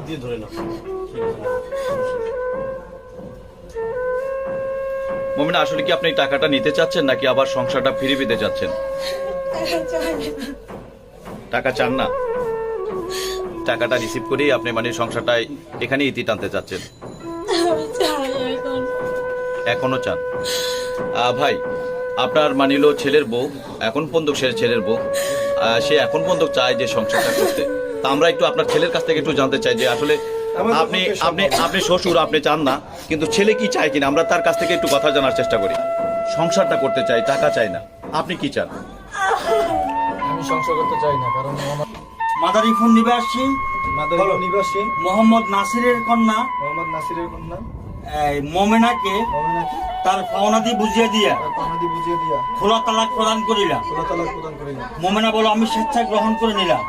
দিয়ে ধরে নাও। মমিনা, আসলে কি আপনি এই টাকাটা নিতে চাচ্ছেন নাকি আবার সংসারটা ফিরে পেতে চাচ্ছেন? টাকা চান না? টাকাটা রিসিভ করেই আপনি মানে সংসারটাই এখানে ইতি টানতে চাচ্ছেন? এখনো চান? ভাই, আপনার মানিল ছেলের বউ, এখন পর্যন্ত সে ছেলের বউ, সে এখন পর্যন্ত চায় যে সংসারটা করতে। তা আমরা একটু আপনার ছেলের কাছ থেকে একটু জানতে চাই যে আসলে আপনি আপনি আপনি শ্বশুর, আপনি চান না, কিন্তু ছেলে কি চায় কিনা আমরা তার কাছ থেকে একটু কথা জানার চেষ্টা করি। সংসারটা করতে চাই, টাকা চাই না, আপনি কি চান? আমি সংসার করতে চাই না, কারণ আমার মাদারীপুর নিবাসী মাদারীপুর নিবাসী মোহাম্মদ নাসিরের কন্যা মোহাম্মদ নাসিরের কন্যা মোমেনাকে মমিনাকে তার পাওনাদি বুঝিয়ে দিয়া তার পানাদি বুঝিয়ে দিয়া খোলা তালাক প্রদান করিলা। খোলা তালাক প্রদান করিলেন। মোমেনা বলো, আমি স্বেচ্ছায় গ্রহণ করে নিলাম।